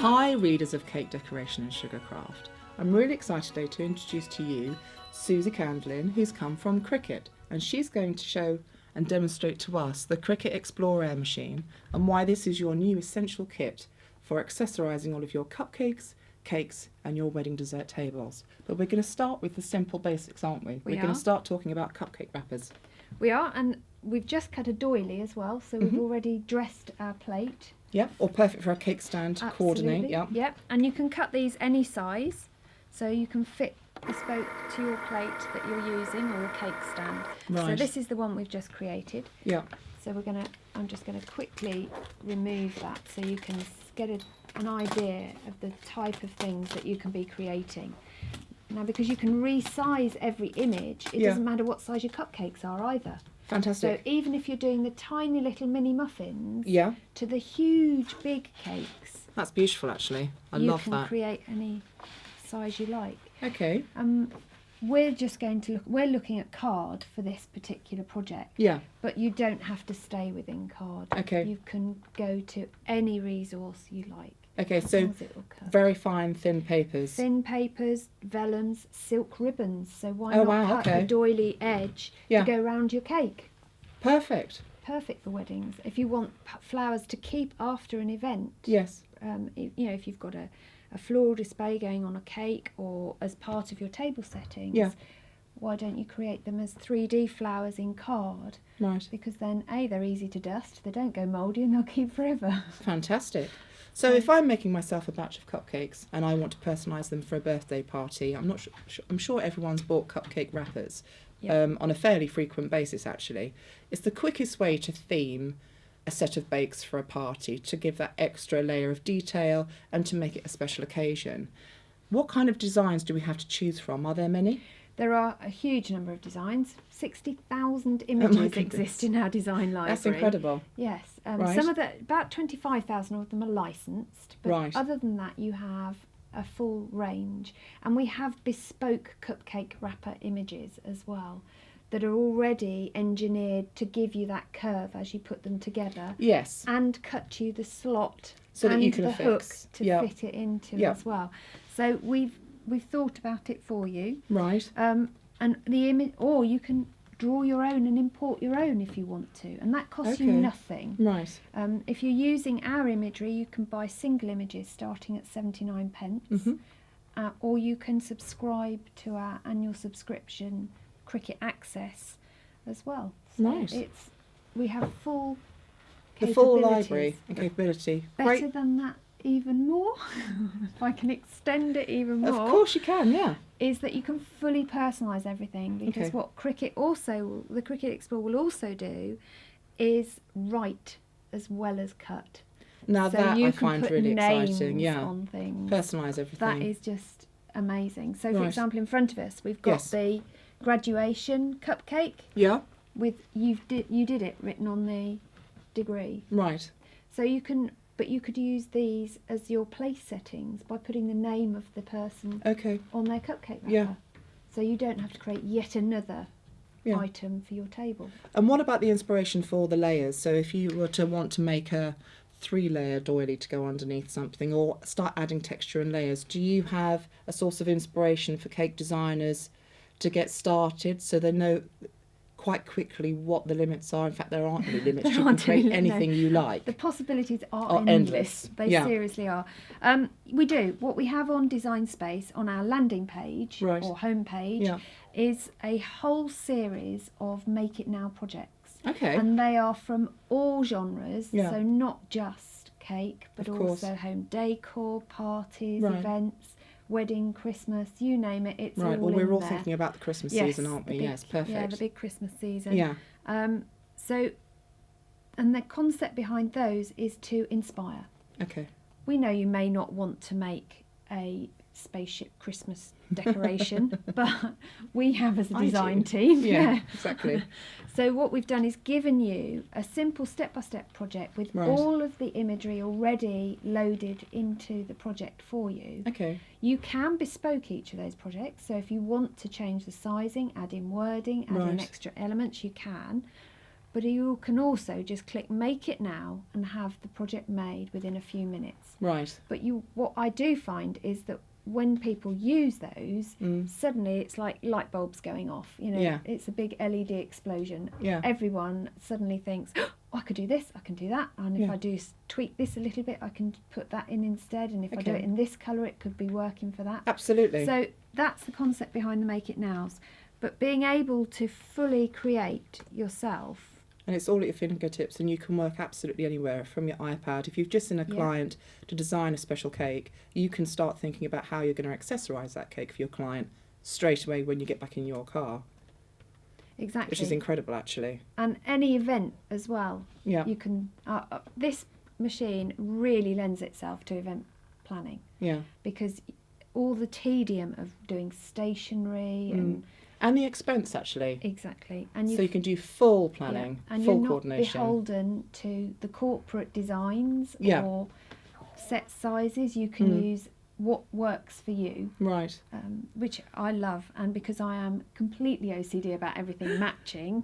Hi readers of Cake Decoration and Sugarcraft. I'm really excited today to introduce to you Suzie Candlin, who's come from Cricut, and she's going to show and demonstrate to us the Cricut Explore Air machine and why this is your new essential kit for accessorising all of your cupcakes, cakes and your wedding dessert tables. But we're going to start with the simple basics, aren't we? We're going to start talking about cupcake wrappers. We are, and we've just cut a doily as well, so we've already dressed our plate. Yeah, or perfect for a cake stand to coordinate. Yeah. Yep, and you can cut these any size, so you can fit bespoke to your plate that you're using or a cake stand. Right. So this is the one we've just created. Yeah. So I'm just gonna quickly remove that so you can get an idea of the type of things that you can be creating. Now, because you can resize every image, it doesn't matter what size your cupcakes are either. Fantastic. So even if you're doing the tiny little mini muffins to the huge big cakes, that's beautiful actually. I love that. You can create any size you like. Okay. We're just going to we're looking at card for this particular project. Yeah. But you don't have to stay within card. Okay. You can go to any resource you like. Okay, so very fine thin papers. Thin papers, vellums, silk ribbons. So why not cut a doily edge to go around your cake? Perfect. Perfect for weddings. If you want flowers to keep after an event. Yes. If you've got a floral display going on a cake or as part of your table settings. Yeah. Why don't you create them as 3D flowers in card? Right. Because then they're easy to dust, they don't go mouldy, and they'll keep forever. Fantastic. So if I'm making myself a batch of cupcakes and I want to personalise them for a birthday party, I'm sure everyone's bought cupcake wrappers on a fairly frequent basis actually. It's the quickest way to theme a set of bakes for a party, to give that extra layer of detail and to make it a special occasion. What kind of designs do we have to choose from? Are there many? There are a huge number of designs. 60,000 images exist in our design library. That's incredible. Yes. Right. About 25,000 of them are licensed. But other than that, you have a full range. And we have bespoke cupcake wrapper images as well that are already engineered to give you that curve as you put them together. Yes. And cut you the slot so that and you can the hook to fit it into as well. So we've thought about it for you. Right. And the image, or you can draw your own and import your own if you want to, and that costs you nothing. Right. If you're using our imagery, you can buy single images starting at 79p, or you can subscribe to our annual subscription, Cricut Access, as well. So nice. We have the full library and capability. Better than that, even more. If I can extend it even more. Of course you can, yeah. Is that you can fully personalise everything, because what the Cricut Explore will also do is write as well as cut. Now so that you I can find put really names exciting, on things. Personalise everything. That is just amazing. So for example, in front of us we've got the graduation cupcake. Yeah. With you did it written on the degree. Right. So you could use these as your place settings by putting the name of the person on their cupcake wrapper. Yeah. So you don't have to create yet another item for your table. And what about the inspiration for the layers? So if you were to want to make a 3-layer doily to go underneath something, or start adding texture and layers, do you have a source of inspiration for cake designers to get started so they know quite quickly what the limits are? In fact, there aren't any limits. You can create anything you like. The possibilities are endless. They seriously are. We do. What we have on Design Space on our landing page or home page is a whole series of Make It Now projects. Okay. And they are from all genres, so not just cake, but also home decor, parties, events, wedding, Christmas, you name it, it's all in there. Well, we're all thinking about the Christmas season, aren't we? Yes, perfect. Yeah, the big Christmas season. Yeah. And the concept behind those is to inspire. Okay. We know you may not want to make a spaceship Christmas decoration, but we have as a design team. Yeah, exactly. So what we've done is given you a simple step-by-step project with all of the imagery already loaded into the project for you. Okay. You can bespoke each of those projects, so if you want to change the sizing, add in wording, add in extra elements, you can. but you can also just click make it now and have the project made within a few minutes. Right. But what I do find is that when people use those, suddenly it's like light bulbs going off. It's a big LED explosion. Yeah. Everyone suddenly thinks, oh, I could do this, I can do that, and if I do tweak this a little bit, I can put that in instead, and if I do it in this colour, it could be working for that. Absolutely. So that's the concept behind the Make It Nows. But being able to fully create yourself. And it's all at your fingertips, and you can work absolutely anywhere from your iPad. If you've just seen a client to design a special cake, you can start thinking about how you're going to accessorise that cake for your client straight away when you get back in your car. Exactly. Which is incredible, actually. And any event as well. Yeah. You can. This machine really lends itself to event planning. Yeah. Because all the tedium of doing stationery and the expense, actually. Exactly. And so you can do full planning, and full you're not coordination. Beholden to the corporate designs or set sizes. You can use what works for you. Right. Which I love. And because I am completely OCD about everything matching,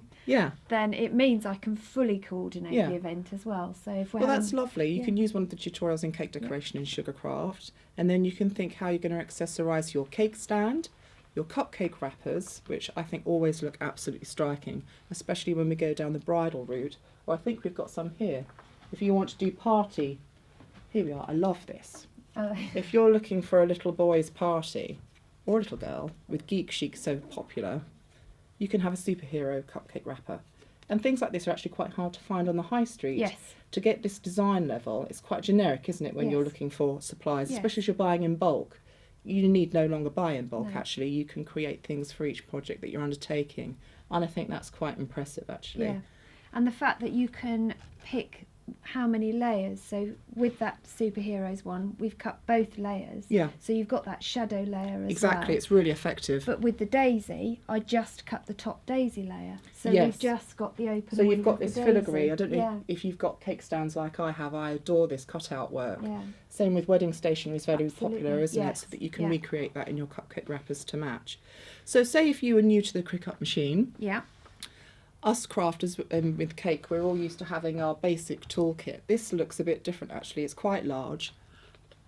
then it means I can fully coordinate the event as well. So if we're that's lovely. You can use one of the tutorials in cake decoration in Sugarcraft, and then you can think how you're going to accessorise your cake stand, your cupcake wrappers, which I think always look absolutely striking, especially when we go down the bridal route. Well, I think we've got some here. If you want to do party, here we are. I love this. If you're looking for a little boy's party, or a little girl, with geek chic so popular, you can have a superhero cupcake wrapper. And things like this are actually quite hard to find on the high street. Yes. To get this design level, it's quite generic, isn't it, when you're looking for supplies, especially as you're buying in bulk. You need no longer buy in bulk, actually. You can create things for each project that you're undertaking. And I think that's quite impressive, actually. Yeah. And the fact that you can pick how many layers. So with that superheroes one, we've cut both layers. Yeah. So you've got that shadow layer as well. Exactly, it's really effective. But with the daisy, I just cut the top daisy layer. So we've just got the open. So you've got this filigree. I don't know Yeah. if you've got cake stands like I have. I adore this cutout work. Yeah. Same with wedding stationery is very Absolutely. popular, isn't Yes. it? So that you can recreate that in your cupcake wrappers to match. So say if you were new to the Cricut machine. Yeah. Us crafters with cake, we're all used to having our basic toolkit. This looks a bit different, actually. It's quite large,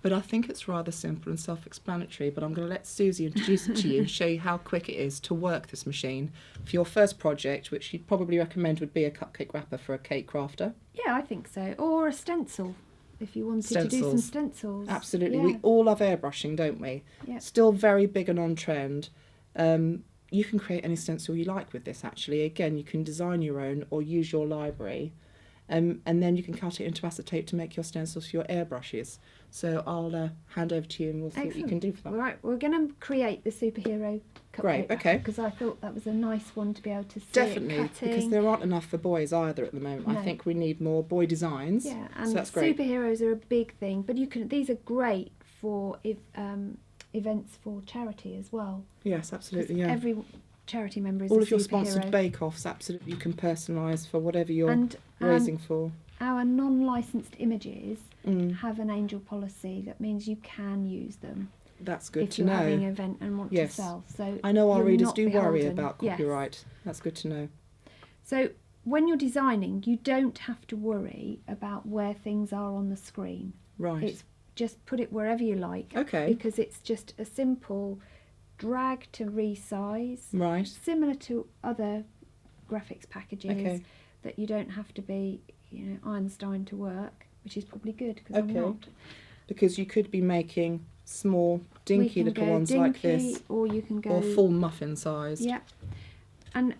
but I think it's rather simple and self-explanatory. But I'm going to let Suzie introduce it to you and show you how quick it is to work this machine for your first project, which you'd probably recommend would be a cupcake wrapper for a cake crafter. Yeah, I think so. Or a stencil, if you wanted to do some stencils. Absolutely. Yeah. We all love airbrushing, don't we? Yeah. Still very big and on trend. You can create any stencil you like with this, actually. Again, you can design your own or use your library. And then you can cut it into acetate to make your stencils for your airbrushes. So I'll hand over to you and we'll see what you can do for that. Right, we're going to create the superhero cupcake. Great, okay. Because I thought that was a nice one to be able to see Definitely, it cutting. because there aren't enough for boys either at the moment. No. I think we need more boy designs. Yeah, and so that's great. superheroes are a big thing, but these are great for events for charity as well. Yes, absolutely, yeah. Every charity member is all a of your superhero. sponsored bake-offs, absolutely, you can personalise for whatever you're raising for. Our non-licensed images have an angel policy. That means you can use them. That's good if to you're know. having an event and want to sell. So I know our you're readers not do worry beholden. about copyright. That's good to know. So when you're designing, you don't have to worry about where things are on the screen. Right. It's just put it wherever you like. Okay. Because it's just a simple drag to resize. Right. Similar to other graphics packages that you don't have to be, Einstein to work, which is probably good because I'm not. Because you could be making small, dinky little ones like this, or you can go or full muffin size. Yeah. And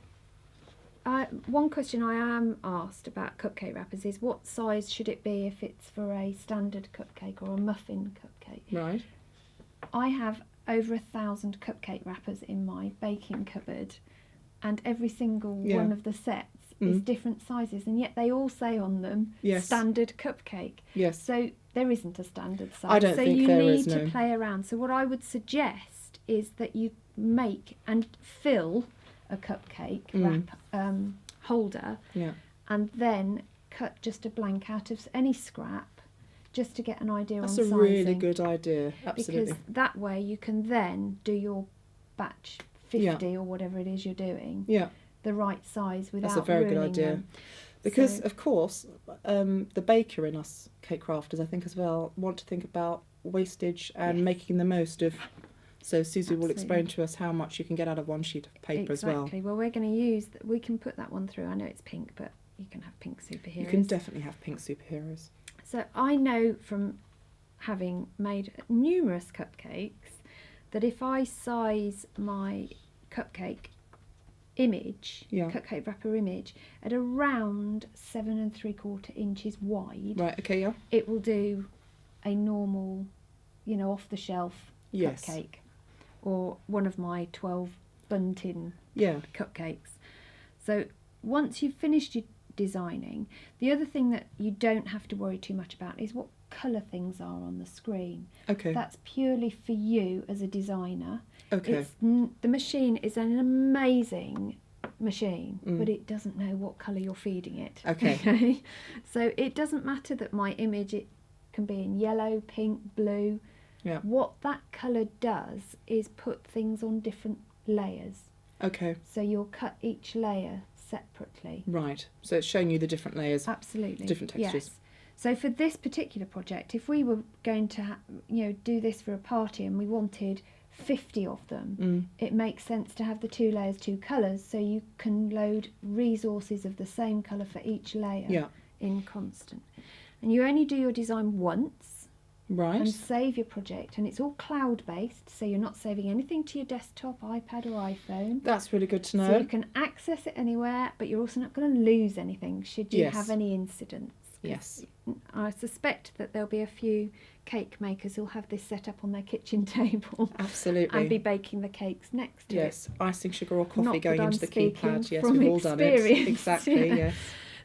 one question I am asked about cupcake wrappers is what size should it be if it's for a standard cupcake or a muffin cupcake? Right. I have over 1,000 cupcake wrappers in my baking cupboard, and every single one of the sets is different sizes, and yet they all say on them standard cupcake. Yes. So there isn't a standard size. I don't think there is, So you need to play around. So what I would suggest is that you make and fill a cupcake wrap holder, and then cut just a blank out of any scrap, just to get an idea on sizing. That's a really good idea, absolutely. Because that way you can then do your batch 50 or whatever it is you're doing. Yeah. the right size without That's a very good ruining idea. them. Because, So- of course, the baker in us, cake crafters, I think as well, want to think about wastage and Yes. making the most of. So Suzie will Absolutely. explain to us how much you can get out of one sheet of paper as well. Exactly. Well, we're going to use, we can put that one through. I know it's pink, but you can have pink superheroes. You can definitely have pink superheroes. So I know from having made numerous cupcakes that if I size my cupcake image, cupcake wrapper image, at around 7 3/4 inches wide, Right, okay, yeah. it will do a normal, off the shelf cupcake, or one of my 12 bunting cupcakes. So once you've finished your designing, the other thing that you don't have to worry too much about is what colour things are on the screen. Okay. That's purely for you as a designer. Okay. The machine is an amazing machine, but it doesn't know what colour you're feeding it. Okay. So it doesn't matter that my image, it can be in yellow, pink, blue. Yeah. What that colour does is put things on different layers. Okay. So you'll cut each layer separately. Right. So it's showing you the different layers. Absolutely. Different textures. Yes. So for this particular project, if we were going to do this for a party and we wanted 50 of them, it makes sense to have the 2 layers, 2 colours, so you can load resources of the same colour for each layer in constant. And you only do your design once. Right. And save your project, and it's all cloud based, so you're not saving anything to your desktop, iPad or iPhone. That's really good to know. So you can access it anywhere, but you're also not going to lose anything should you have any incidents. Yes. I suspect that there'll be a few cake makers who'll have this set up on their kitchen table. Absolutely. And be baking the cakes next to it. Yes, icing sugar or coffee Not going that into I'm the speaking keypad. Yes, from we've all done it. experience. Exactly, yes.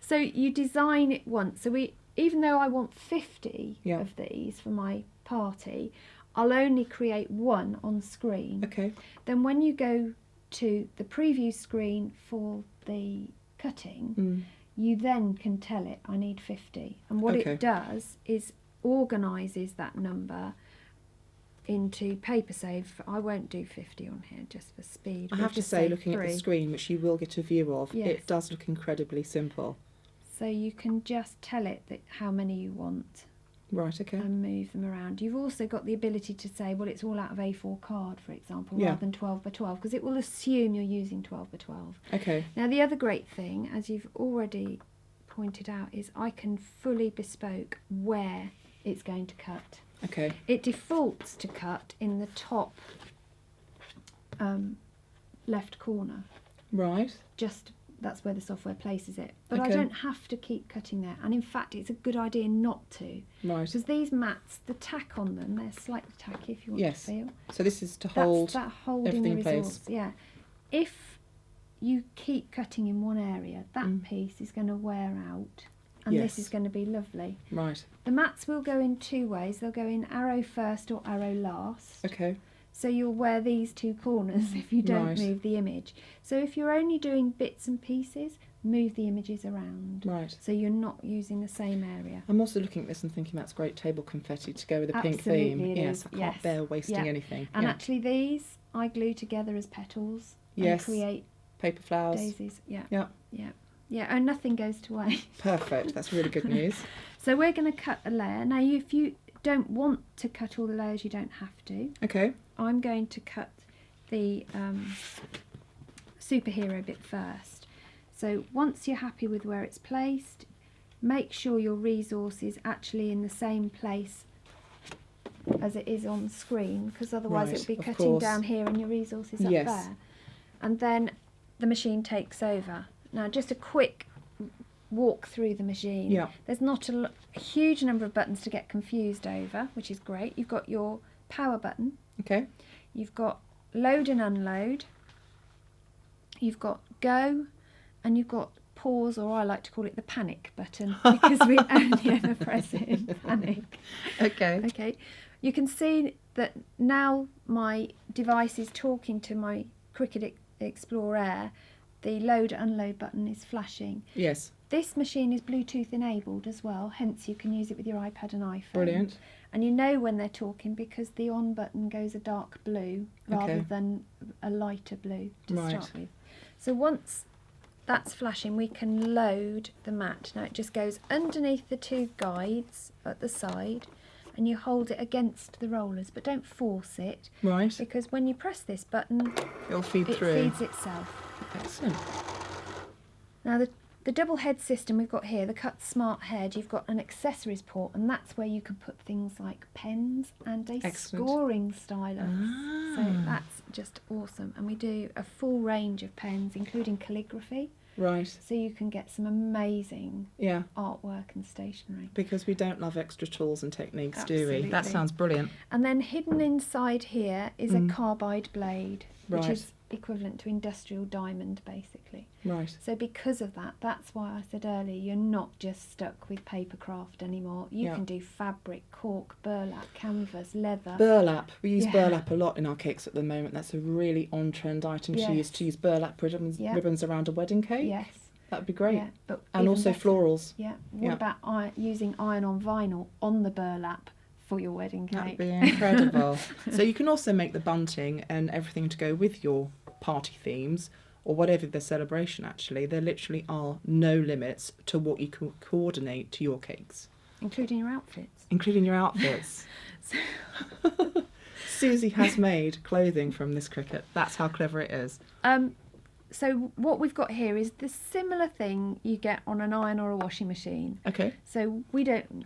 So you design it once. So even though I want 50 of these for my party, I'll only create one on screen. Okay. Then when you go to the preview screen for the cutting, you then can tell it, I need 50. And what it does is organises that number into paper save. I won't do 50 on here just for speed. I have to say, looking at the screen, which you will get a view of, it does look incredibly simple. So you can just tell it that how many you want. Right, okay. And move them around. You've also got the ability to say, well, it's all out of A4 card, for example, rather than 12 by 12, because it will assume you're using 12 by 12. Okay. Now, the other great thing, as you've already pointed out, is I can fully bespoke where it's going to cut. Okay. It defaults to cut in the top left corner. Right. That's where the software places it. But I don't have to keep cutting there. And in fact, it's a good idea not to. Right. Because these mats, the tack on them, they're slightly tacky if you want to feel. So this is to hold that holding everything the in resource. place. Yeah. If you keep cutting in one area, that piece is going to wear out. And this is going to be lovely. Right. The mats will go in 2 ways. They'll go in arrow first or arrow last. Okay. So you'll wear these 2 corners if you don't move the image. So if you're only doing bits and pieces, move the images around. Right. So you're not using the same area. I'm also looking at this and thinking that's great table confetti to go with the pink Absolutely theme. it Yes, is. I can't bear wasting anything. And actually these I glue together as petals and create paper flowers. daisies. Yeah. Yeah. Yeah. Yeah, and nothing goes to waste. Perfect. That's really good news. So we're going to cut a layer. Now if you don't want to cut all the layers, you don't have to. Okay. I'm going to cut the superhero bit first. So once you're happy with where it's placed, make sure your resource is actually in the same place as it is on screen, because otherwise it'll be cutting down here and your resource is up there. And then the machine takes over. Now just a quick walk through the machine. Yeah. There's not a huge number of buttons to get confused over, which is great. You've got your power button. Okay. You've got load and unload. You've got go, and you've got pause, or I like to call it the panic button, because we only ever press it in panic. Okay. Okay. You can see that now my device is talking to my Cricut Explore Air. The load unload button is flashing. Yes. This machine is Bluetooth enabled as well, hence you can use it with your iPad and iPhone. Brilliant. And you know when they're talking because the on button goes a dark blue rather than a lighter blue to start with. So once that's flashing, we can load the mat. Now it just goes underneath the 2 guides at the side, and you hold it against the rollers, but don't force it. Right. Because when you press this button, it'll feed it through. feeds itself. Excellent. Now the double head system we've got here, the Cut Smart Head, you've got an accessories port, and that's where you can put things like pens and a scoring stylus. So that's just awesome. And we do a full range of pens, including calligraphy. Right. So you can get some amazing artwork and stationery. Because we don't love extra tools and techniques, Absolutely. do we? That sounds brilliant. And then hidden inside here is a carbide blade, which is equivalent to industrial diamond, basically. Right. So because of that, that's why I said earlier, you're not just stuck with paper craft anymore. You can do fabric, cork, burlap, canvas, leather. Burlap. We use burlap a lot in our cakes at the moment. That's a really on-trend item to use burlap ribbons around a wedding cake. Yes. That would be great. Yeah, but and also better, florals. Yeah. What about using iron-on vinyl on the burlap for your wedding cake? That'd be incredible. So you can also make the bunting and everything to go with your party themes or whatever the celebration. Actually, there literally are no limits to what you can coordinate to your cakes, including your outfits. Suzie has made clothing from this Cricut. That's how clever it is. So what we've got here is the similar thing you get on an iron or a washing machine. Okay. So we don't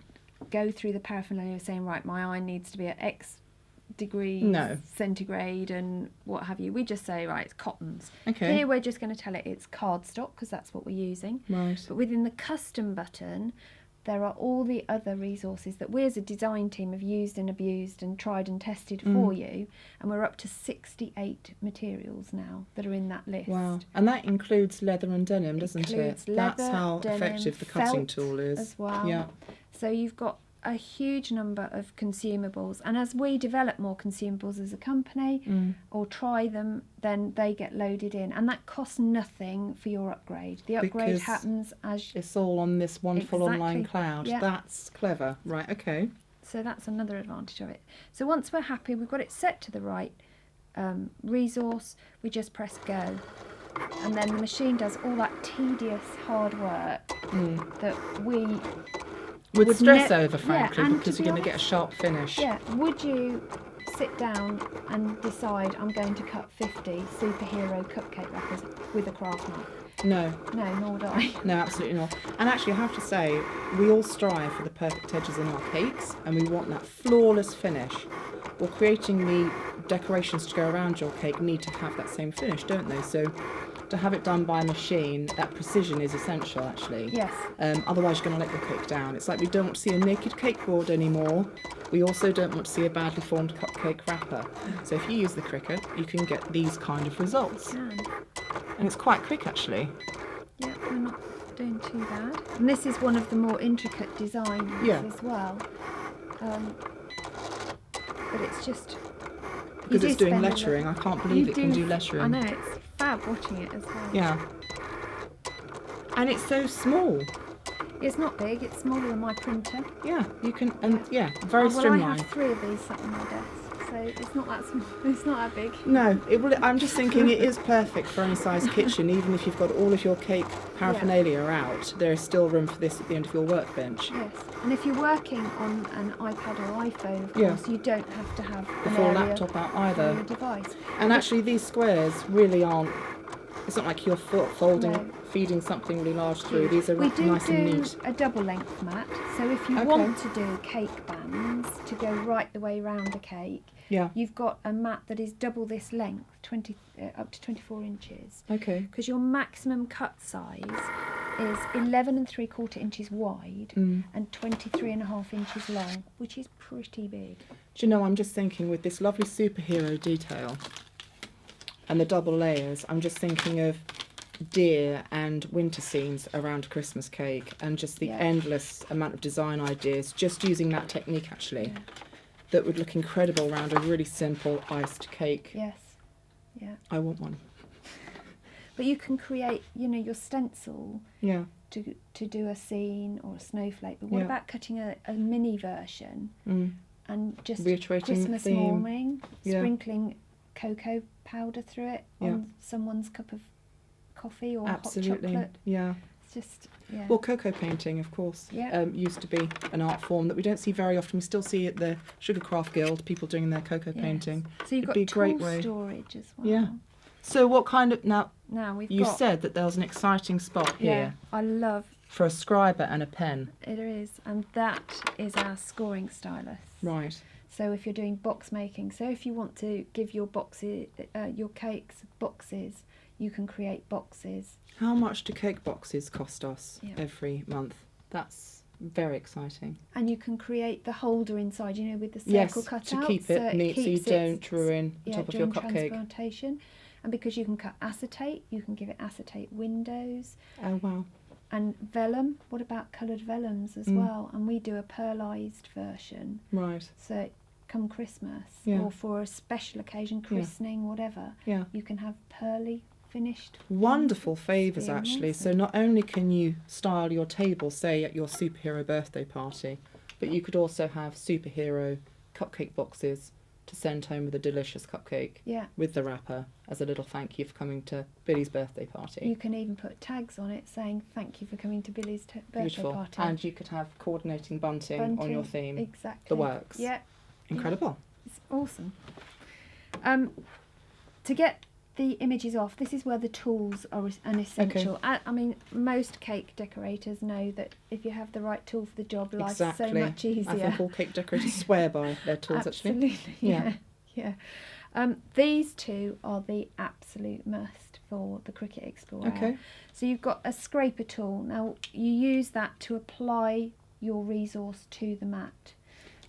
go through the paraphernalia of saying, right, my iron needs to be at X degrees centigrade and what have you. We just say, right, it's cottons. Okay. Here we're just going to tell it it's cardstock because that's what we're using. Right. But within the custom button, there are all the other resources that we as a design team have used and abused and tried and tested for you, and we're up to 68 materials now that are in that list. Wow. And that includes leather and denim, doesn't it? Leather, that's how denim, effective the cutting felt tool is. as well. Yeah. So you've got a huge number of consumables, and as we develop more consumables as a company or try them, then they get loaded in, and that costs nothing for your upgrade. The upgrade Because happens as it's all on this wonderful online cloud. Yeah. That's clever. Right, okay. So that's another advantage of it. So once we're happy, we've got it set to the right resource, we just press go, and then the machine does all that tedious hard work that we would stress over, frankly, and because to you're be going to get a sharp finish. Yeah, would you sit down and decide I'm going to cut 50 superhero cupcake wrappers with a craft knife? No. No, nor would I. No, absolutely not. And actually, I have to say, we all strive for the perfect edges in our cakes, and we want that flawless finish. Well, creating the decorations to go around your cake need to have that same finish, don't they? So to have it done by a machine, that precision is essential, actually. Yes. Otherwise, you're going to let your cake down. It's like we don't want to see a naked cake board anymore. We also don't want to see a badly formed cupcake wrapper. So if you use the Cricut, you can get these kind of results. And it's quite quick, actually. Yeah, we're not doing too bad. And this is one of the more intricate designs as well. But it's just... Because it's doing lettering. I can't believe it can do lettering. I know, it's fab watching it as well. Yeah. And it's so small. It's not big, it's smaller than my printer. Yeah, you can, and very streamlined. I have 3 of these sat on my desk, so it's not that small, it's not that big. No, it will. I'm just thinking it is perfect for any size kitchen. Even if you've got all of your cake paraphernalia out, there is still room for this at the end of your workbench. Yes, and if you're working on an iPad or iPhone, of course, you don't have to have the full laptop out either. For your device. And actually, these squares really aren't. It's not like you're folding, feeding something really large through. These are nice and neat. We do a double length mat, so if you want to do cake bands to go right the way round a cake, you've got a mat that is double this length, up to 24 inches. Okay. Because your maximum cut size is 11 3/4 inches wide and 23.5 inches long, which is pretty big. Do you know, I'm just thinking with this lovely superhero detail and the double layers, I'm just thinking of deer and winter scenes around a Christmas cake, and just the endless amount of design ideas, just using that technique actually, that would look incredible around a really simple iced cake. Yes, yeah. I want one. But you can create, your stencil to do a scene or a snowflake. But what about cutting a mini version and just reiterating Christmas the theme. morning, sprinkling cocoa powder through it on someone's cup of coffee or Absolutely. hot chocolate. Yeah. It's just, yeah. Well, cocoa painting, of course, used to be an art form that we don't see very often. We still see at the Sugarcraft Guild people doing their cocoa painting. So you've got tool storage as well. Yeah. So what kind of now you said that there was an exciting spot here. I love for a scriber and a pen. It is, and that is our scoring stylus. Right. So if you're doing box making, so if you want to give your boxes, your cakes boxes, you can create boxes. How much do cake boxes cost us every month? That's very exciting. And you can create the holder inside, you know, with the circle cut out. To keep it neat so you don't ruin the top of your cupcake. Transplantation. And because you can cut acetate, you can give it acetate windows. Oh, wow. And vellum, what about coloured vellums as well? And we do a pearlised version. Right. So come Christmas or for a special occasion, christening, whatever, you can have pearly finished. Wonderful favours, actually. So not only can you style your table, say at your superhero birthday party, but you could also have superhero cupcake boxes to send home with a delicious cupcake with the wrapper as a little thank you for coming to Billy's birthday party. You can even put tags on it saying thank you for coming to Billy's birthday party. And you could have coordinating bunting on your theme. Exactly. The works. Yeah. Incredible. It's awesome. To get the images off, this is where the tools are an essential. I mean, most cake decorators know that if you have the right tool for the job, life's so much easier. I think all cake decorators swear by their tools, Absolutely, actually. Yeah. These two are the absolute must for the Cricut Explore Air. So you've got a scraper tool. Now you use that to apply your resource to the mat.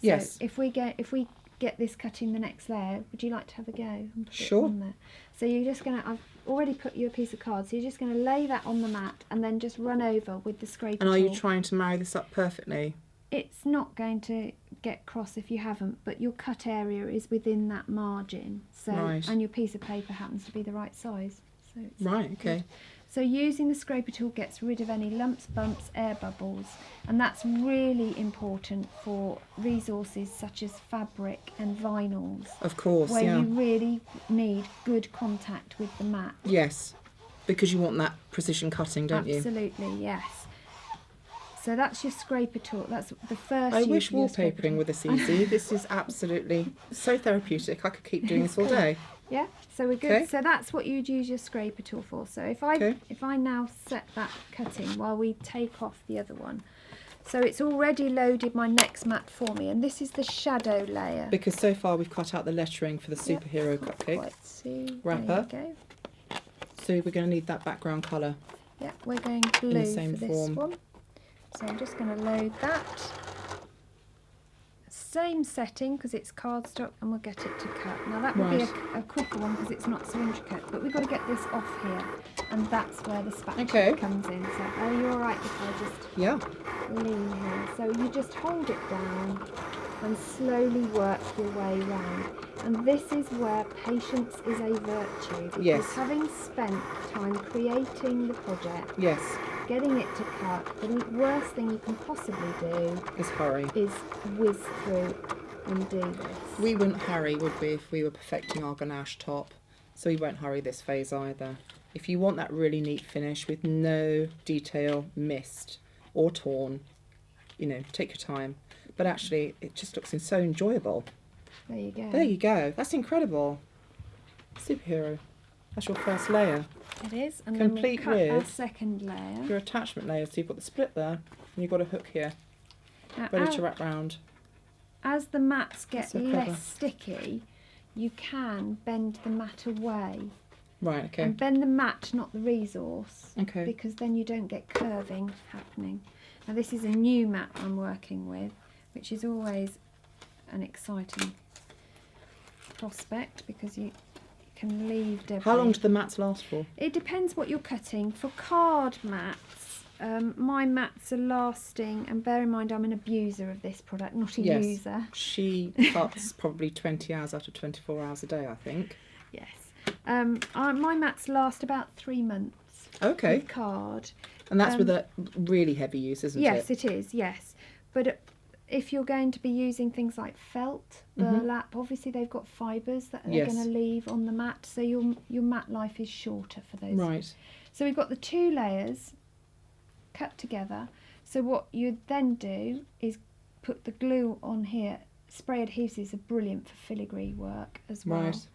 So yes. If we get this cut in the next layer, would you like to have a go? And put sure. It on there? So you're just going to, I've already put you a piece of card, so you're just going to lay that on the mat and then just run over with the scraper tool. And are you trying to marry this up perfectly? It's not going to get cross if you haven't, but your cut area is within that margin. So and your piece of paper happens to be the right size. So it's right, okay. Good. So using the scraper tool gets rid of any lumps, bumps, air bubbles, and that's really important for resources such as fabric and vinyls. Of course, where you really need good contact with the mat. Yes, because you want that precision cutting, don't you? Absolutely, yes. So that's your scraper tool. That's the first. I wish wallpapering were this easy. This is absolutely so therapeutic. I could keep doing this all day. Yeah, so we're good. So that's what you'd use your scraper tool for. So if I now set that cutting while we take off the other one. So it's already loaded my next mat for me, and this is the shadow layer. Because so far we've cut out the lettering for the superhero cupcake wrapper. There you go. So we're going to need that background colour. Yeah, we're going blue in the same for this form. one. So I'm just going to load that. Same setting because it's cardstock, and we'll get it to cut. Now that will be a quicker one because it's not so intricate, but we've got to get this off here, and that's where the spatula comes in. So are you all right if I just lean here? So you just hold it down and slowly work your way round. And this is where patience is a virtue, because having spent time creating the project, getting it to cut, the worst thing you can possibly do is hurry. Is whiz through and do this. We wouldn't hurry, would we, if we were perfecting our ganache top? So we won't hurry this phase either. If you want that really neat finish with no detail missed or torn, you know, take your time. But actually, it just looks so enjoyable. There you go. There you go. That's incredible. Superhero. That's your first layer. It is. And complete then we'll cut with our second layer. Your attachment layer. So you've got the split there, and you've got a hook here, ready to wrap round. As the mats get less sticky, you can bend the mat away. Right, okay. And bend the mat, not the resource. Okay. Because then you don't get curving happening. Now this is a new mat I'm working with, which is always an exciting prospect because you can leave debris. How long do the mats last for? It depends what you're cutting. For card mats, my mats are lasting, and bear in mind I'm an abuser of this product, not a user. She cuts probably 20 hours out of 24 hours a day, I think. Yes. My mats last about 3 months. Okay. With card. And that's with a really heavy use, isn't it? Yes, it is, yes. But if you're going to be using things like felt, burlap, obviously they've got fibres that they're going to leave on the mat, so your mat life is shorter for those. Right. So we've got the 2 layers cut together. So what you'd then do is put the glue on here. Spray adhesives are brilliant for filigree work as well. Right.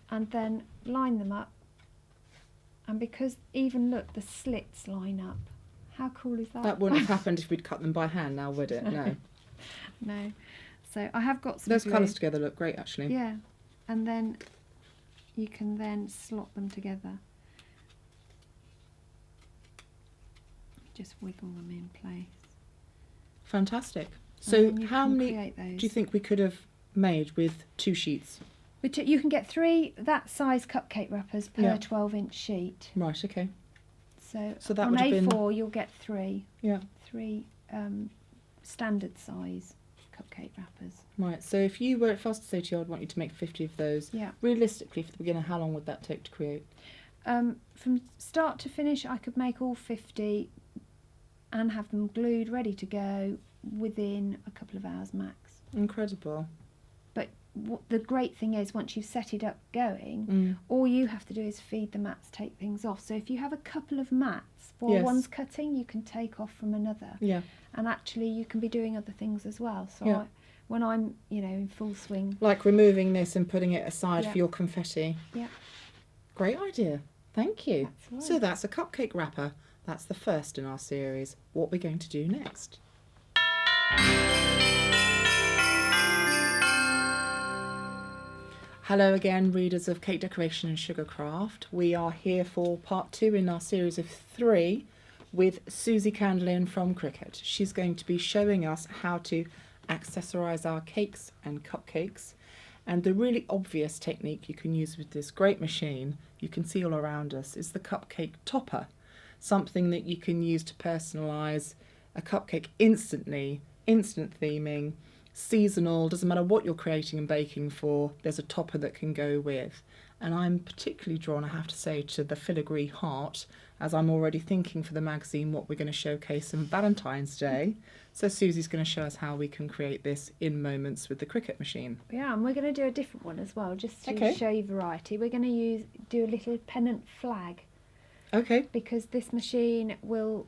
And then line them up. And because even look, the slits line up. How cool is that? That wouldn't have happened if we'd cut them by hand now, would it? No. No. So I have got some Those glue. colours together look great, actually. Yeah. And then you can then slot them together. Just wiggle them in place. Fantastic. So how many do you think we could have made with 2 sheets? You can get 3 that size cupcake wrappers per Yeah. 12-inch sheet. Right, okay. So that on would have A4 been... you'll get 3. Yeah. 3 standard size cupcake wrappers. Right, so if I was to say to you I'd want you to make 50 of those, Yeah. realistically for the beginner, how long would that take to create? From start to finish I could make all 50 and have them glued ready to go within a couple of hours max. Incredible. But the great thing is once you've set it up going, all you have to do is feed the mats, take things off. So if you have a couple of mats while Yes. one's cutting, you can take off from another. Yeah. And actually you can be doing other things as well. So Yeah. when I'm, in full swing. Like removing this and putting it aside Yeah. for your confetti. Yeah. Great idea. Thank you. That's right. So that's a cupcake wrapper. That's the first in our series. What we're going to do next. Hello again, readers of Cake Decoration and Sugarcraft. We are here for part 2 in our series of 3 with Suzie Candlin from Cricut. She's going to be showing us how to accessorize our cakes and cupcakes. And the really obvious technique you can use with this great machine, you can see all around us, is the cupcake topper. Something that you can use to personalise a cupcake instantly, instant theming, seasonal, doesn't matter what you're creating and baking for, there's a topper that can go with. And I'm particularly drawn, I have to say, to the filigree heart, as I'm already thinking for the magazine what we're going to showcase on Valentine's Day. So Susie's going to show us how we can create this in moments with the Cricut machine. Yeah, and we're going to do a different one as well, just to show you variety. We're going to do a little pennant flag. Okay. Because this machine will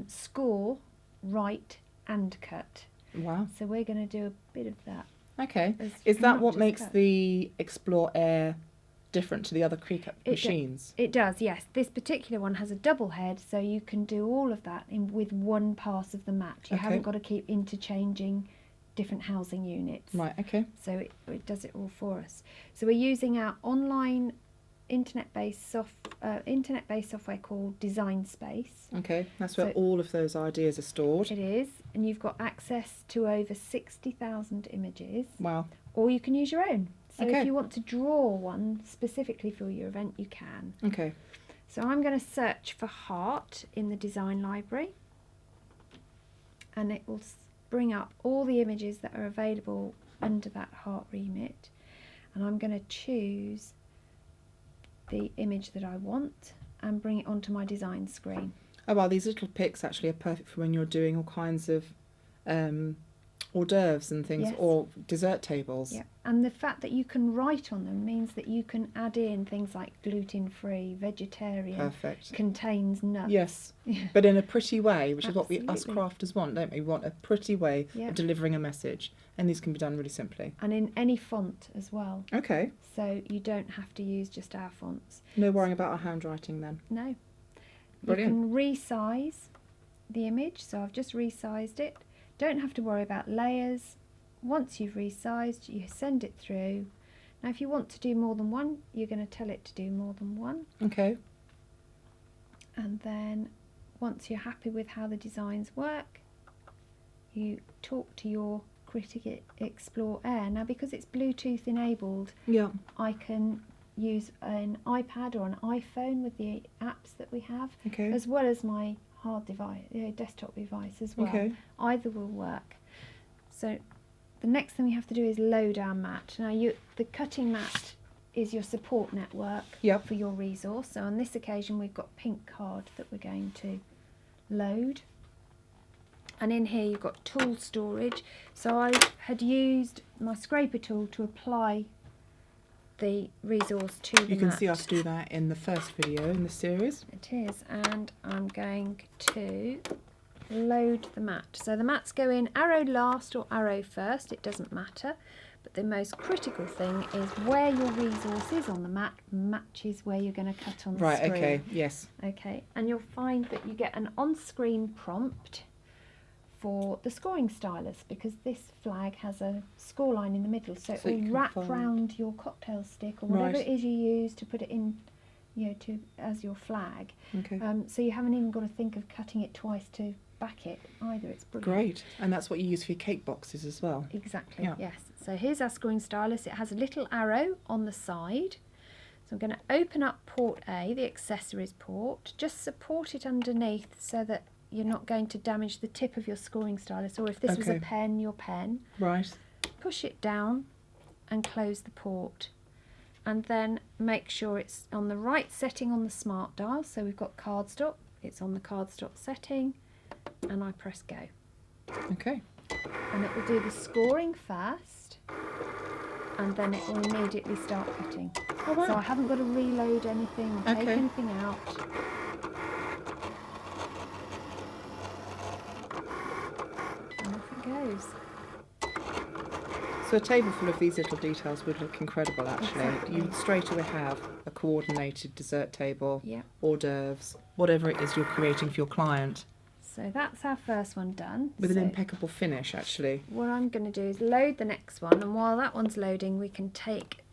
score, write and cut. Wow. So we're going to do a bit of that. Okay. Is that not what just makes cut. the Explore Air different to the other Cricut machines? It does, yes. This particular one has a double head, so you can do all of that with one pass of the mat. You haven't got to keep interchanging different housing units. Right, okay. So it does it all for us. So we're using our online internet-based software called Design Space. Okay, that's where all of those ideas are stored. It is, and you've got access to over 60,000 images. Wow. Or you can use your own. So Okay. if you want to draw one specifically for your event, you can. Okay. So I'm going to search for heart in the design library, and it will bring up all the images that are available under that heart remit, and I'm going to choose the image that I want and bring it onto my design screen. Oh wow, these little pics actually are perfect for when you're doing all kinds of hors d'oeuvres and things, Yes. or dessert tables. Yeah, and the fact that you can write on them means that you can add in things like gluten-free, vegetarian, Perfect. contains nuts. Yes, Yeah. but in a pretty way, which is what us Absolutely. crafters want, don't we? We want a pretty way Yeah. of delivering a message, and these can be done really simply. And in any font as well. Okay, So you don't have to use just our fonts. no worrying about our handwriting then. No. Brilliant. You can resize the image. So I've just resized it. Don't have to worry about layers. Once you've resized, you send it through. Now if you want to do more than one, you're going to tell it to do more than one. Okay, And then once you're happy with how the designs work, you talk to your Cricut Explore Air. Now because it's Bluetooth enabled, yeah, I can use an iPad or an iPhone with the apps that we have, okay, as well as my hard device, desktop device as well. okay, Either will work. So the next thing we have to do is load our mat. Now the cutting mat is your support network Yep. for your resource. So on this occasion we've got pink card that we're going to load. And in here you've got tool storage. So I had used my scraper tool to apply the resource to the mat. You can see us do that in the first video in the series. It is, and I'm going to load the mat. So the mats go in arrow last or arrow first, it doesn't matter. But the most critical thing is where your resource is on the mat matches where you're going to cut on the screen. Right, okay, yes. Okay, and you'll find that you get an on-screen prompt for the scoring stylus, because this flag has a score line in the middle, so it will wrap round your cocktail stick or whatever it is you use to put it in, you know, to as your flag. Okay. So you haven't even got to think of cutting it twice to back it either. It's brilliant. Great, and that's what you use for your cake boxes as well. Exactly. Yeah. Yes. So here's our scoring stylus. It has a little arrow on the side. So I'm going to open up port A, the accessories port. Just support it underneath so that you're not going to damage the tip of your scoring stylus, or if this was a pen, your pen. Right. Push it down and close the port, and then make sure it's on the right setting on the smart dial. So we've got cardstock, it's on the cardstock setting, and I press go. Okay. And it will do the scoring first, and then it will immediately start cutting. Oh, wow. So I haven't got to reload anything or take anything out. And off it goes. So a table full of these little details would look incredible, actually. Exactly. You would straight away have a coordinated dessert table, Yeah. hors d'oeuvres, whatever it is you're creating for your client. So that's our first one done. With an impeccable finish, actually. What I'm going to do is load the next one, and while that one's loading, we can take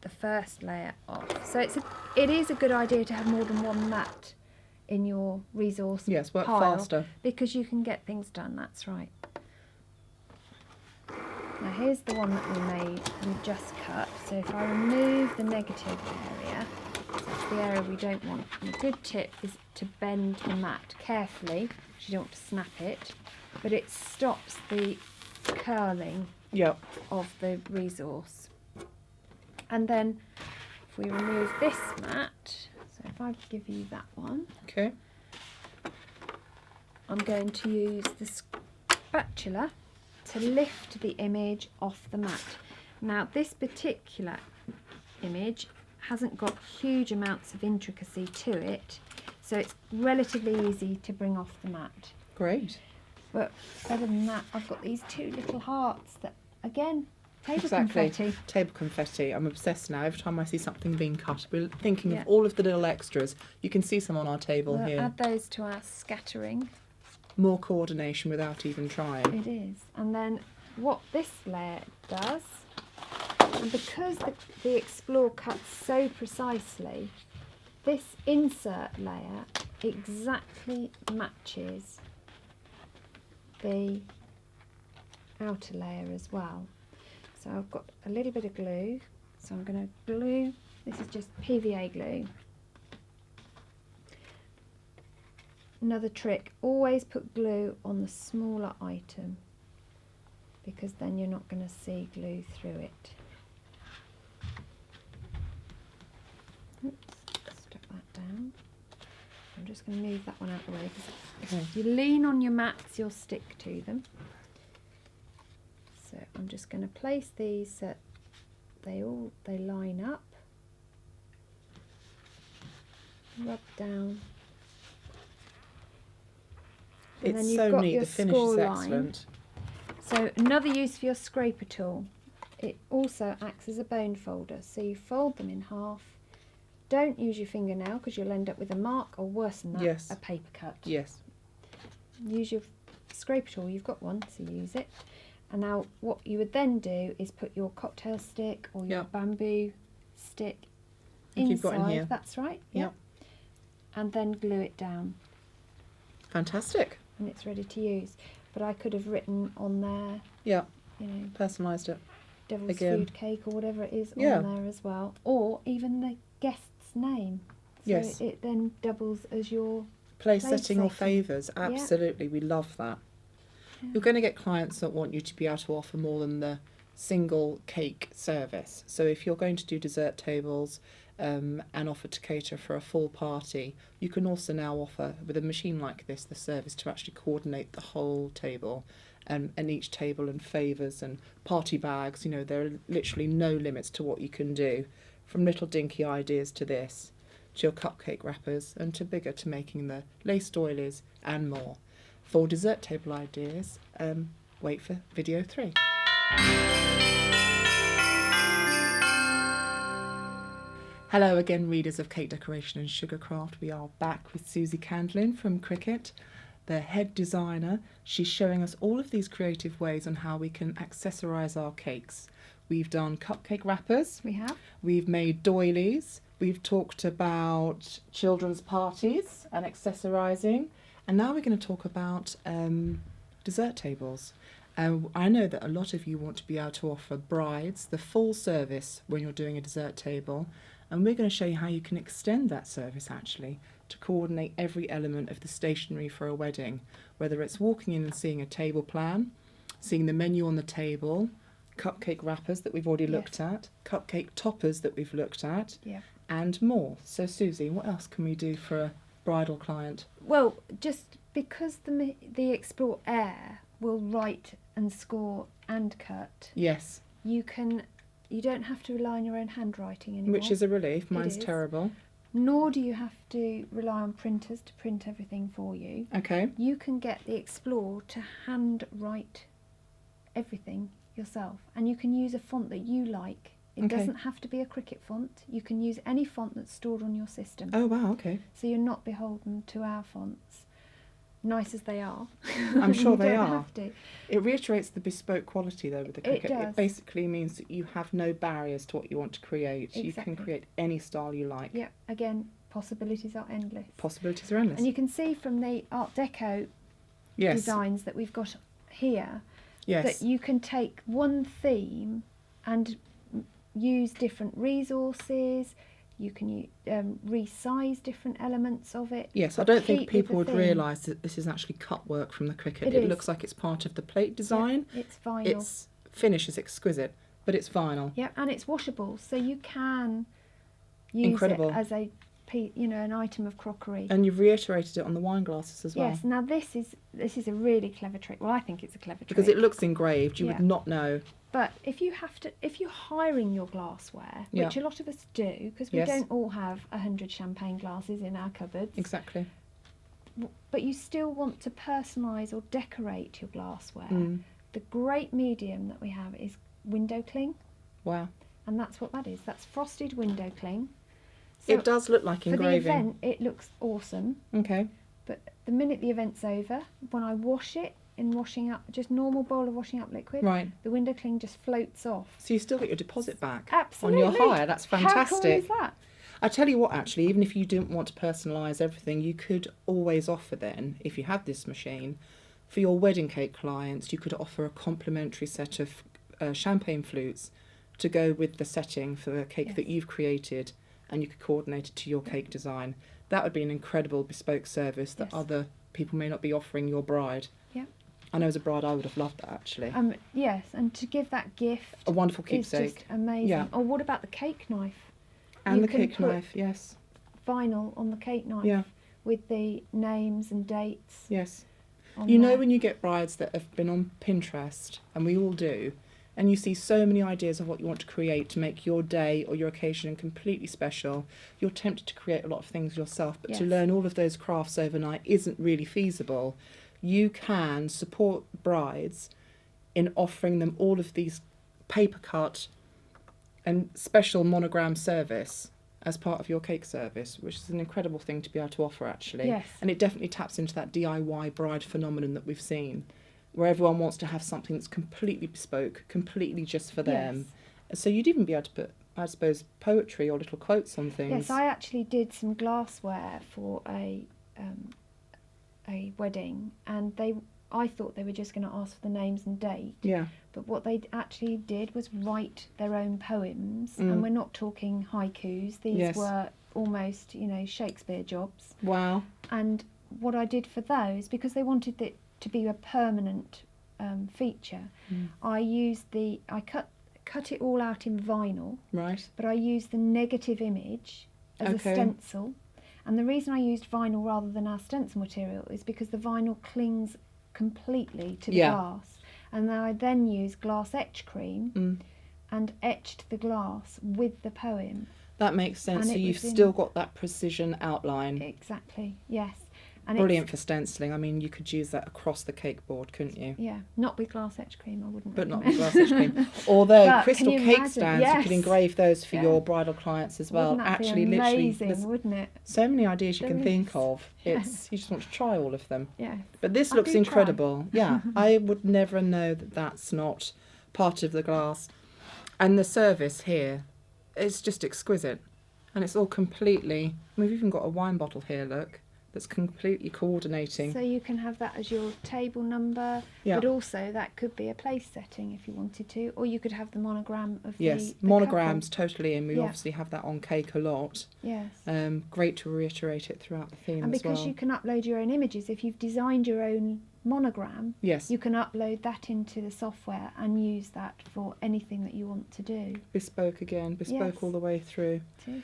the first layer off. So it is a good idea to have more than one mat in your resource work pile, faster. because you can get things done. That's right. Now here's the one that we just cut. So if I remove the negative area, so that's the area we don't want. And a good tip is to bend the mat carefully, because you don't want to snap it, but it stops the curling of the resource. And then if we remove this mat, so if I give you that one, Okay. I'm going to use the spatula to lift the image off the mat. Now this particular image hasn't got huge amounts of intricacy to it, so it's relatively easy to bring off the mat. Great. But better than that, I've got these two little hearts that, again, table confetti. Table confetti. I'm obsessed now. Every time I see something being cut, we're thinking Yeah. of all of the little extras. You can see some on our table We'll here. add those to our scattering. More coordination without even trying. It is. And then what this layer does, and because the Explore cuts so precisely, this insert layer exactly matches the outer layer as well. So I've got a little bit of glue, so I'm going to glue, this is just PVA glue. Another trick, always put glue on the smaller item, because then you're not going to see glue through it. Oops, stuck that down. I'm just going to move that one out of the way, because if you lean on your mats, you'll stick to them. So I'm just going to place these so they line up. Rub down. And It's so neat, the finish is line. excellent. So another use for your scraper tool, it also acts as a bone folder. So you fold them in half. Don't use your fingernail, because you'll end up with a mark, or worse than that, a paper cut. Yes. Use your scraper tool, you've got one, so use it. And now what you would then do is put your cocktail stick or your bamboo stick inside. You've got in here. That's right. Yeah. And then glue it down. Fantastic. And it's ready to use. But I could have written on there, Yeah. you know, Personalised it. devil's Again. food cake or whatever it is on Yeah. there as well, or even the guest's name. So Yes. it then doubles as your Place Place setting or setting. favours. Absolutely. We love that. Yeah. You're going to get clients that want you to be able to offer more than the single cake service. So if you're going to do dessert tables and offer to cater for a full party, you can also now offer, with a machine like this, the service to actually coordinate the whole table and each table and favours and party bags. You know, there are literally no limits to what you can do, from little dinky ideas to this, to your cupcake wrappers, and to bigger, to making the lace doilies and more. For dessert table ideas, wait for video 3. Hello again, readers of Cake Decoration and Sugarcraft. We are back with Suzie Candlin from Cricut, the head designer. She's showing us all of these creative ways on how we can accessorise our cakes. We've done cupcake wrappers. We have. We've made doilies. We've talked about children's parties and accessorising. And now we're going to talk about dessert tables. I know that a lot of you want to be able to offer brides the full service when you're doing a dessert table. And we're going to show you how you can extend that service actually to coordinate every element of the stationery for a wedding, whether it's walking in and seeing a table plan, seeing the menu on the table, cupcake wrappers that we've already looked at, cupcake toppers that we've looked at, and more. So Suzie, what else can we do for a bridal client? Well, just because the Explore Air will write and score and cut. Yes. You don't have to rely on your own handwriting anymore. Which is a relief. Mine's terrible. Nor do you have to rely on printers to print everything for you. Okay. You can get the Explore to hand write everything yourself. And you can use a font that you like. It doesn't have to be a Cricut font. You can use any font that's stored on your system. Oh, wow, okay. So you're not beholden to our fonts. Nice as they are. I'm sure they are. Have to. It reiterates the bespoke quality though with the Cricut. It does. It basically means that you have no barriers to what you want to create. Exactly. You can create any style you like. Yeah, again, possibilities are endless. Possibilities are endless. And you can see from the Art Deco designs that we've got here that you can take one theme and use different resources. You can resize different elements of it. Yes, I don't think people would realise that this is actually cut work from the Cricut. It looks like it's part of the plate design. Yeah, it's vinyl. Its finish is exquisite, but it's vinyl. Yeah, and it's washable, so you can use it as a, an item of crockery. And you've reiterated it on the wine glasses as well. Yes. Now this is a really clever trick. Well, I think it's a clever trick because it looks engraved. You would not know. But if you're hiring your glassware, which a lot of us do, because we don't all have 100 champagne glasses in our cupboards. Exactly. But you still want to personalise or decorate your glassware. The great medium that we have is window cling. Wow. And that's what that is. That's frosted window cling. So it does look like engraving. For the event, it looks awesome. Okay. But the minute the event's over, when I wash it, in washing up, just normal bowl of washing up liquid, the window cling just floats off. So you still get your deposit back. Absolutely. On your hire. That's fantastic. How cool is that? I tell you what, actually, even if you didn't want to personalise everything, you could always offer then, if you have this machine, for your wedding cake clients, you could offer a complimentary set of champagne flutes to go with the setting for the cake that you've created, and you could coordinate it to your cake design. That would be an incredible bespoke service that other people may not be offering your bride. Yeah. I know as a bride I would have loved that actually. Yes, and to give that gift, a wonderful keepsake, is just amazing. Yeah. Or what about the cake knife? And the cake knife, yes. Vinyl on the cake knife with the names and dates. Yes. You know when you get brides that have been on Pinterest, and we all do, and you see so many ideas of what you want to create to make your day or your occasion completely special, you're tempted to create a lot of things yourself, but to learn all of those crafts overnight isn't really feasible. You can support brides in offering them all of these paper cut and special monogram service as part of your cake service, which is an incredible thing to be able to offer actually. Yes. And it definitely taps into that DIY bride phenomenon that we've seen, where everyone wants to have something that's completely bespoke, completely just for them. So you'd even be able to put, I suppose, poetry or little quotes on things. Yes, I actually did some glassware for a wedding, and I thought they were just going to ask for the names and date. Yeah. But what they actually did was write their own poems, and we're not talking haikus. These were almost, Shakespeare jobs. Wow. And what I did for those, because they wanted it to be a permanent feature, I cut it all out in vinyl. Right. But I used the negative image as a stencil. And the reason I used vinyl rather than our stencil material is because the vinyl clings completely to the glass. And then I then used glass etch cream and etched the glass with the poem. That makes sense. So you've still got that precision outline. Exactly, yes. And brilliant for stenciling. I mean, you could use that across the cake board, couldn't you? Yeah, not with glass etch cream, I wouldn't But recommend. not with glass etch cream. Although but crystal cake stands, you could engrave those for your bridal clients as well. Wouldn't that Actually, be amazing, literally, wouldn't it? So many ideas you can think of. It's you just want to try all of them. Yeah. But this looks incredible. Yeah, I would never know that that's not part of the glass. And the service here, it's just exquisite. And it's all completely... We've even got a wine bottle here, look, that's completely coordinating. So you can have that as your table number, but also that could be a place setting if you wanted to, or you could have the monogram of the monograms couple. Totally, and we obviously have that on cake a lot. Yes. Great to reiterate it throughout the theme as well. And because you can upload your own images, if you've designed your own monogram, you can upload that into the software and use that for anything that you want to do. Bespoke again, bespoke all the way through. It is.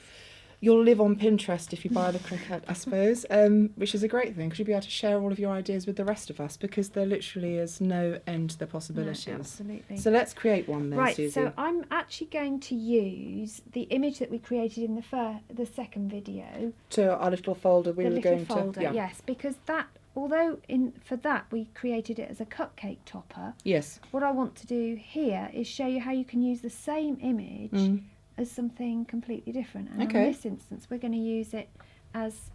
You'll live on Pinterest if you buy the Cricut, I suppose, which is a great thing because you'll be able to share all of your ideas with the rest of us because there literally is no end to the possibilities. No, absolutely. So let's create one then, right, Suzie. so I'm actually going to use the image that we created in the second video. To our little folder we were going to... yes, because that, although for that we created it as a cupcake topper. Yes. What I want to do here is show you how you can use the same image as something completely different. And in this instance, we're going to use it as,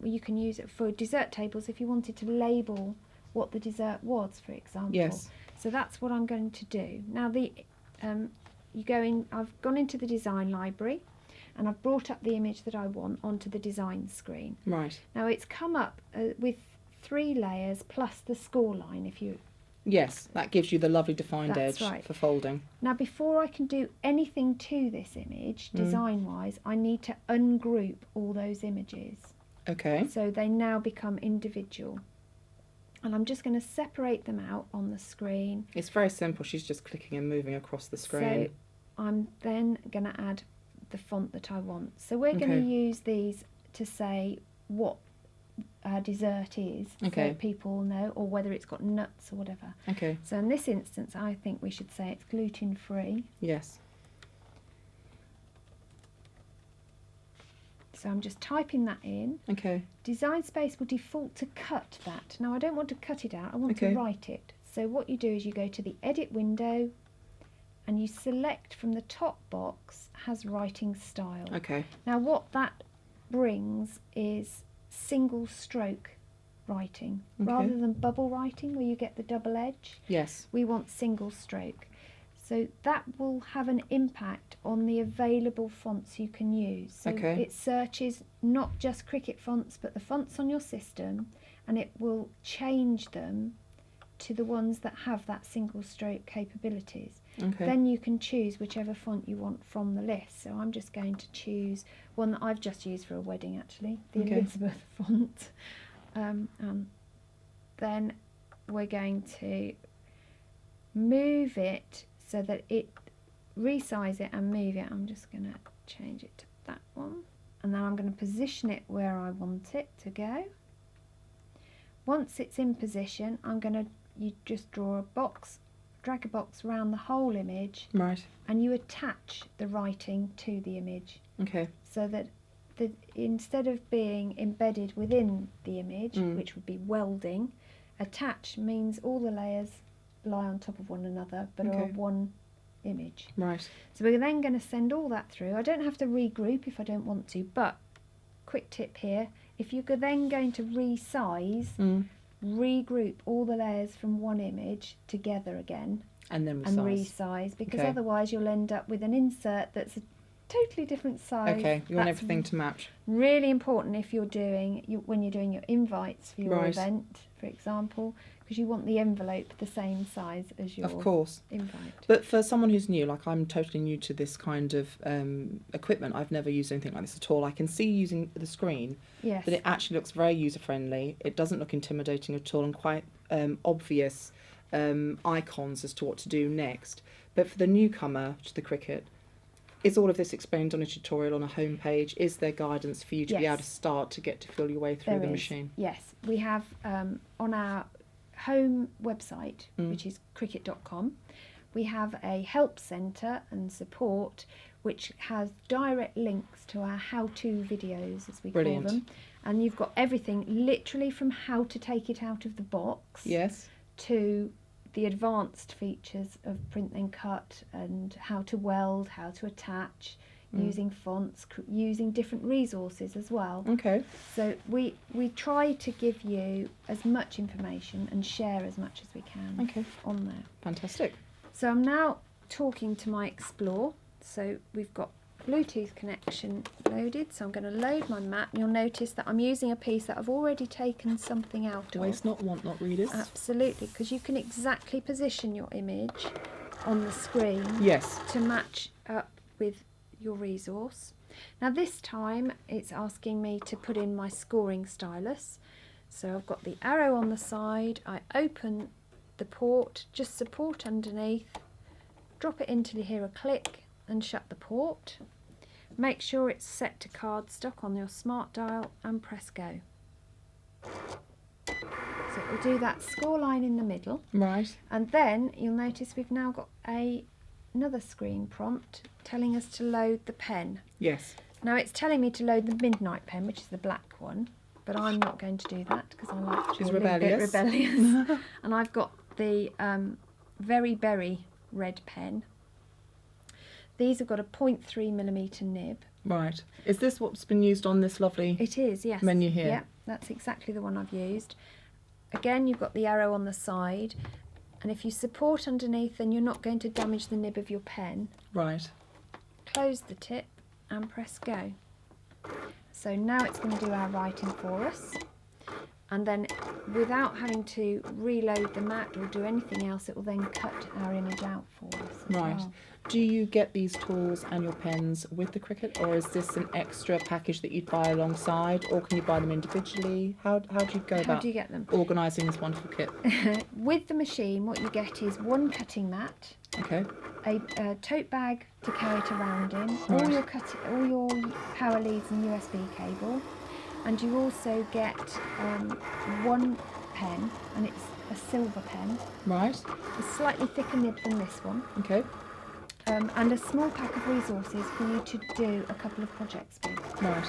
you can use it for dessert tables if you wanted to label what the dessert was, for example. Yes. So that's what I'm going to do. Now, I've gone into the design library and I've brought up the image that I want onto the design screen. Right. Now, it's come up with 3 layers plus the score line if you... Yes, that gives you the lovely defined edge for folding. Now, before I can do anything to this image, design-wise, I need to ungroup all those images. Okay. So they now become individual. And I'm just going to separate them out on the screen. It's very simple. She's just clicking and moving across the screen. So I'm then going to add the font that I want. So we're going to use these to say what dessert is, so people know, or whether it's got nuts or whatever. Okay. So in this instance, I think we should say it's gluten-free. Yes. So I'm just typing that in. Okay. Design Space will default to cut that. Now I don't want to cut it out, I want to write it. So what you do is you go to the edit window and you select from the top box has writing style. Okay. Now what that brings is single stroke writing rather than bubble writing where you get the double edge. Yes. We want single stroke. So that will have an impact on the available fonts you can use. So it searches not just Cricut fonts but the fonts on your system, and it will change them to the ones that have that single stroke capabilities. Then you can choose whichever font you want from the list. So I'm just going to choose one that I've just used for a wedding, actually, the Elizabeth font. And then we're going to move it so that it resize it and move it. I'm just going to change it to that one. And then I'm going to position it where I want it to go. Once it's in position, you just draw a box, drag a box around the whole image, and you attach the writing to the image. So that instead of being embedded within the image, which would be welding, attach means all the layers lie on top of one another but are one image. So we're then going to send all that through. I don't have to regroup if I don't want to, but quick tip here, if you're then going to resize, regroup all the layers from one image together again and then resize, because otherwise you'll end up with an insert that's a totally different size. You want everything to match. Really important if you're when you're doing your invites for your event, for example, because you want the envelope the same size as your invite. But for someone who's new, like I'm totally new to this kind of equipment, I've never used anything like this at all. I can see using the screen that it actually looks very user-friendly. It doesn't look intimidating at all, and quite obvious icons as to what to do next. But for the newcomer to the Cricut, is all of this explained on a tutorial on a homepage? Is there guidance for you to be able to start to get to feel your way through the machine? Yes, we have on our home website, which is cricut.com. We have a help centre and support, which has direct links to our how-to videos, as we call them. And you've got everything, literally from how to take it out of the box, to the advanced features of print then cut, and how to weld, how to attach, using fonts, using different resources as well. Okay. So we try to give you as much information and share as much as we can on there. Fantastic. So I'm now talking to my Explore. So we've got Bluetooth connection loaded. So I'm going to load my mat. And you'll notice that I'm using a piece that I've already taken something out of. Waste not, want not, readers. Absolutely, because you can exactly position your image on the screen to match up with your resource. Now this time it's asking me to put in my scoring stylus. So I've got the arrow on the side. I open the port, just support underneath, drop it into the here a click and shut the port. Make sure it's set to cardstock on your smart dial and press go. So it will do that score line in the middle. Right. And then you'll notice we've now got another screen prompt telling us to load the pen. Yes. Now it's telling me to load the midnight pen, which is the black one, but I'm not going to do that because I like to be a little bit rebellious. And I've got the very berry red pen. These have got a 0.3mm nib. Right. Is this what's been used on this lovely It is, yes. menu here? Yeah, that's exactly the one I've used. Again, you've got the arrow on the side, and if you support underneath, then you're not going to damage the nib of your pen. Right. Close the tip and press go. So now it's going to do our writing for us. And then without having to reload the mat or do anything else, it will then cut our image out for us as well. Do you get these tools and your pens with the Cricut, or is this an extra package that you'd buy alongside, or can you buy them individually? How do you go about How do you get them? organising this wonderful kit? With the machine, what you get is one cutting mat, a tote bag to carry it around in, all your power leads and USB cable, and you also get one pen, and it's a silver pen. Right. It's slightly thicker nib than this one. Okay. And a small pack of resources for you to do a couple of projects with. Right.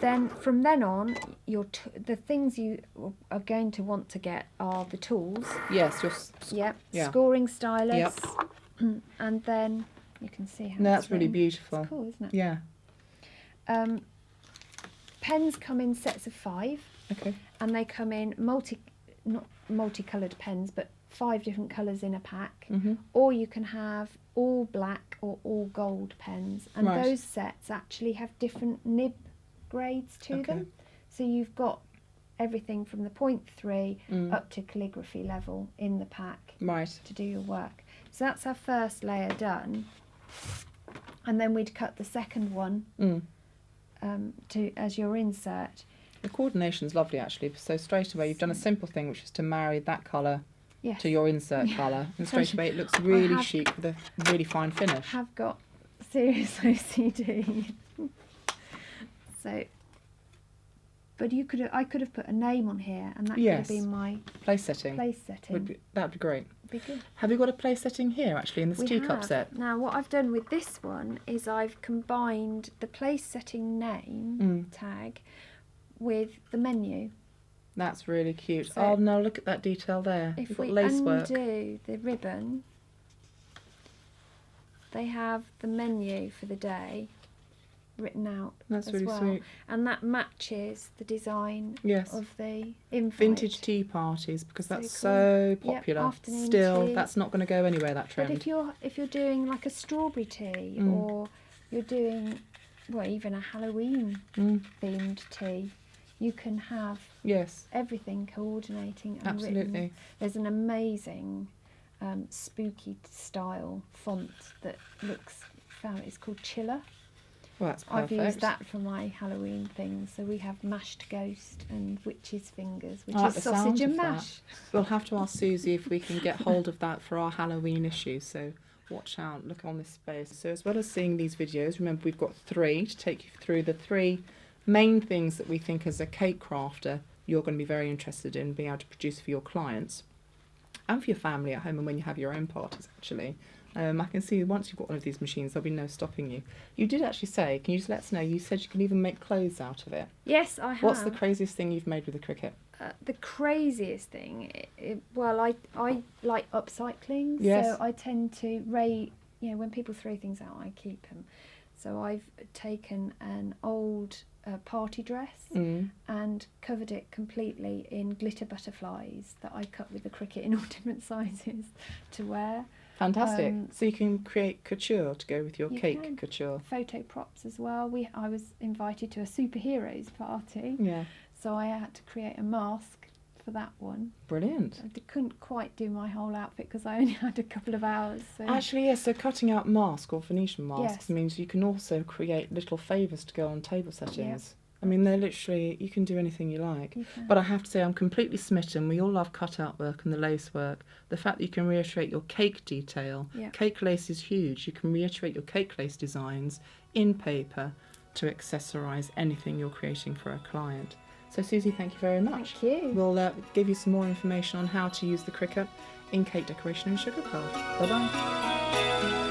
Then from then on, the things you are going to want to get are the tools. Yes. Scoring stylus. And then you can see how that's really beautiful. It's cool, isn't it? Yeah. Pens come in sets of 5. Okay. And they come in not multicoloured pens, but 5 different colours in a pack. Or you can have all black or all gold pens, and those sets actually have different nib grades to them. So you've got everything from the 0.3 up to calligraphy level in the pack to do your work. So that's our first layer done, and then we'd cut the second one as your insert. The coordination's lovely actually. So straight away you've done a simple thing, which is to marry that colour to your insert colour, and straight away it looks really chic with a really fine finish. I have got serious OCD. So, but I could have put a name on here, and that could have been my place setting. That'd be great. Be good. Have you got a place setting here actually in this teacup set? Now what I've done with this one is I've combined the place setting name tag with the menu. That's really cute. So oh no, look at that detail there. If We've got we lacework. undo the ribbon, they have the menu for the day written out. That's as really well. sweet. And that matches the design of the invite. Vintage tea parties, because that's so popular. Afternoon Still, tea. that's not going to go anywhere, that trend. But if you're doing like a strawberry tea, or you're doing even a Halloween themed tea, you can have everything coordinating and written. There's an amazing spooky style font that it's called Chiller. Well, that's perfect. I've used that for my Halloween things. So we have mashed ghost and witch's fingers, which is sausage and mash. We'll have to ask Suzie if we can get hold of that for our Halloween issue. So watch out, look on this space. So as well as seeing these videos, remember we've got 3 to take you through the 3 main things that we think as a cake crafter you're going to be very interested in being able to produce for your clients and for your family at home and when you have your own parties, actually. I can see once you've got one of these machines, there'll be no stopping you. You did actually say, can you just let us know, you said you can even make clothes out of it. Yes, I have. What's the craziest thing you've made with the Cricut? The craziest thing, well, I like upcycling, yes. So I tend to when people throw things out, I keep them. So I've taken an old party dress and covered it completely in glitter butterflies that I cut with the Cricut in all different sizes to wear. Fantastic. So you can create couture to go with your cake couture. Photo props as well. I was invited to a superheroes party. Yeah. So I had to create a mask for that one. Brilliant. I couldn't quite do my whole outfit because I only had a couple of hours. So. Actually, yes, so cutting out mask or Venetian masks means you can also create little favours to go on table settings. Yep. I mean, they're literally, you can do anything you like. But I have to say, I'm completely smitten. We all love cut-out work and the lace work. The fact that you can reiterate your cake detail. Yep. Cake lace is huge. You can reiterate your cake lace designs in paper to accessorise anything you're creating for a client. So, Suzie, thank you very much. Thank you. We'll give you some more information on how to use the Cricut in cake decoration and Sugarcraft. Bye-bye.